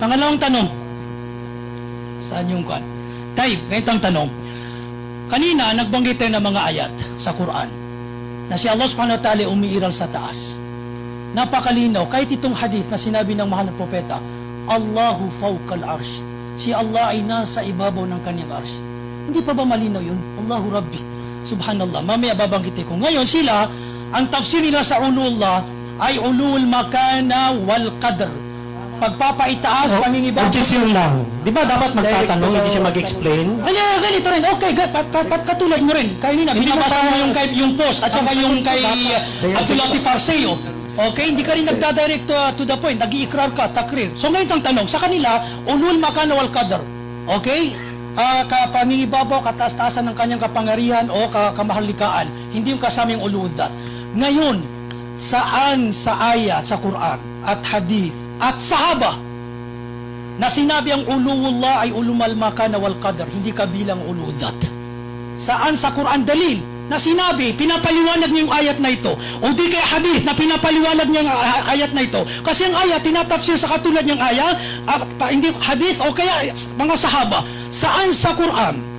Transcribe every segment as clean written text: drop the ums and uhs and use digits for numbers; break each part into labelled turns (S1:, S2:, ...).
S1: Pangalawang tanong. Saan yung kan? Tayo, ganito ang tanong. Kanina, nagbanggit tayo ng mga ayat sa Quran na si Allah subhanahu wa ta'ala umiiral sa taas. Napakalinaw, kahit itong hadith na sinabi ng mahal na propeta, Allahu fawqal arsh. Si Allah ay nasa ibabaw ng kanyang arsh. Hindi pa ba malinaw yun? Allahu Rabbi. Subhanallah. Mamaya babanggitin ko. Ngayon sila, ang tafsir nila sa ulullah ay ulul makana wal qadr. Pagpapaitaas, pangingibabaw.
S2: Objection lang. Di ba dapat magtatanong, hindi siya mag-explain?
S1: Ganito rin. Okay, katulad mo rin. Kanina, binabasa mo yung post at saka yung kay Abdul Latif Arceo. Okay, hindi ka rin nagdadirect to the point. Nag-iikrar ka, takrir. So ngayon ang tanong, sa kanila, ulul makana wal qadr. Okay? Pangingibabaw, kataas-taasan ng kanyang kapangyarihan o kamahalikaan. Hindi yung kasama yung uludat. Ngayon, saan sa ayat sa Quran at hadith at sahaba na sinabi ang uluwullah ay ulumal makana wal qadr, hindi kabilang uludat? Saan sa Quran dalil na sinabi, pinapaliwanag niya yung ayat na ito, o di kaya hadith na pinapaliwanag niya yung ayat na ito? Kasi ang ayat, tinatafsir sa katulad niyang ayat, hindi hadith o kaya mga sahaba. Saan sa Quran,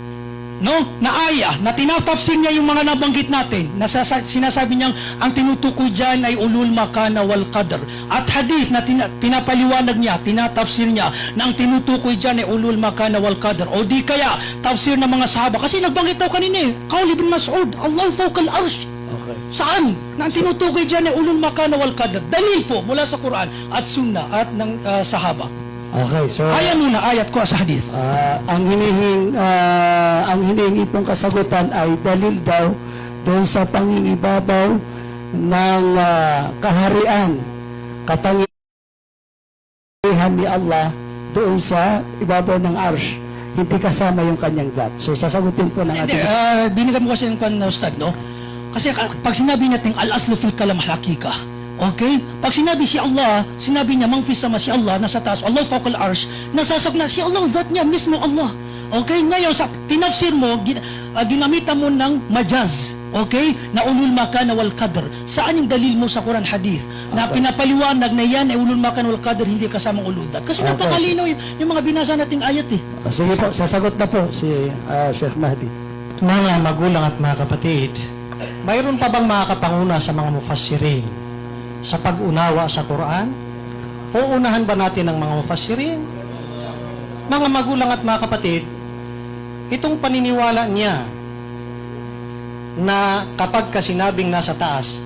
S1: no, na ayat, na tinatafsir niya yung mga nabanggit natin, na sinasabi niyang ang tinutukoy dyan ay ulul makana wal qadr, at hadith na pinapaliwanag niya, tinatafsir niya, na ang tinutukoy dyan ay ulul makana wal qadr, o di kaya tafsir ng mga sahaba? Kasi nagbanggit daw kanina Qaul ibn Mas'ud, Allah fawqal arsh.
S2: Okay.
S1: Saan? Na ang tinutukoy dyan ay ulul makana wal qadr. Dalil po mula sa Quran at Sunnah at ng sahaba.
S2: Okay, so
S1: Ayat muna, ayat ko sa hadith.
S2: ang hinihingi pong kasagutan ay dalil daw doon sa pangingibabaw ng kaharian, kapangyarihan ni Allah doon sa ibabaw ng arsh, hindi kasama yung kanyang dat. So sasagutin po ng ating
S1: Binigyan mo kasi ng kwan na ustad, no? Kasi pag sinabi natin al-aslu fil kalam hakika, okay? Pag sinabi si Allah, sinabi niya, mang fis sama si Allah, nasa taas, Allah fawqal arsh, nasasag na si Allah, that niya, mismo Allah. Okay? Ngayon, sa tinafsir mo, ginamitan mo ng majaz, okay? Na ulul makana wal qadr. Saan yung dalil mo sa Quran hadith? Na pinapaliwanag na yan ay ulul makana wal qadr, hindi kasamang uludat. Kasi napakalinaw yung mga binasa nating ayat
S2: Sige po, sasagot na po si Sheikh Mahdi.
S3: Mga magulang at mga kapatid, mayroon pa bang makakapanguna sa mga mufassirin sa pag-unawa sa Quran? O unahan ba natin ang mga mufassirin? Mga magulang at mga kapatid, itong paniniwala niya na kapag kasinabing nasa taas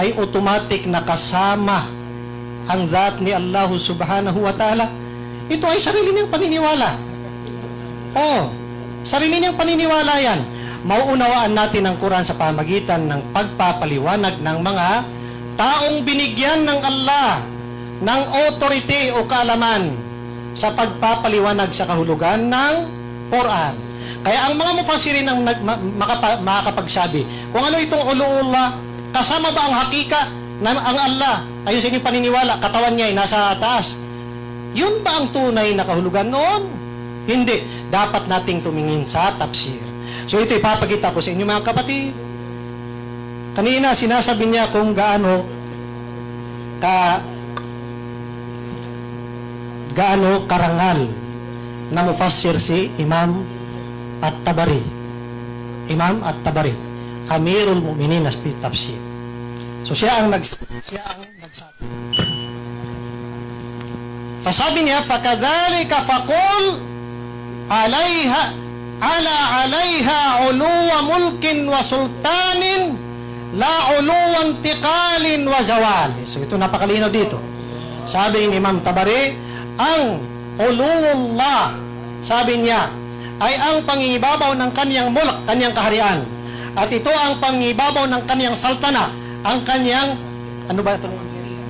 S3: ay automatic na kasama ang zat ni Allah subhanahu wa ta'ala, ito ay sarili niyang paniniwala. Sarili niyang paniniwala yan. Mauunawaan natin ang Quran sa pamagitan ng pagpapaliwanag ng mga taong binigyan ng Allah ng authority o kaalaman sa pagpapaliwanag sa kahulugan ng Quran. Kaya ang mga mufassirin ang makakapagsabi kung ano itong uluullah, kasama ba ang hakika na ang Allah, ayon sa inyong paniniwala, katawan niya ay nasa taas, yun ba ang tunay na kahulugan noon? Hindi. Dapat nating tumingin sa tafsir. So ito ipapakita ko sa inyo mga kapatid. Kanina sinasabi niya kung gaano karangal na mufassir si Imam At-Tabari. Imam At-Tabari, Amirul Mu'minin fi tafsir. So siya ang nagsabi. Fasabi niya, fakadhalika faqul alaiha uluwa mulkin wa sultanin la uluwa intiqalin wa zawal. So ito napakalinaw dito. Sabi ni Imam Tabari, ang uluwullah, sabi niya, ay ang pangingibabaw ng kanyang mulk, kanyang kaharian. At ito ang pangingibabaw ng kanyang saltana, ang kanyang,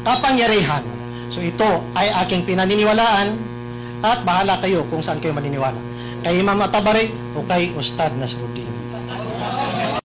S3: kapangyarihan. So ito ay aking pinaniniwalaan at bahala kayo kung saan kayo maniniwala. Kay Imam At-Tabari o kay Ustad Nasruddin.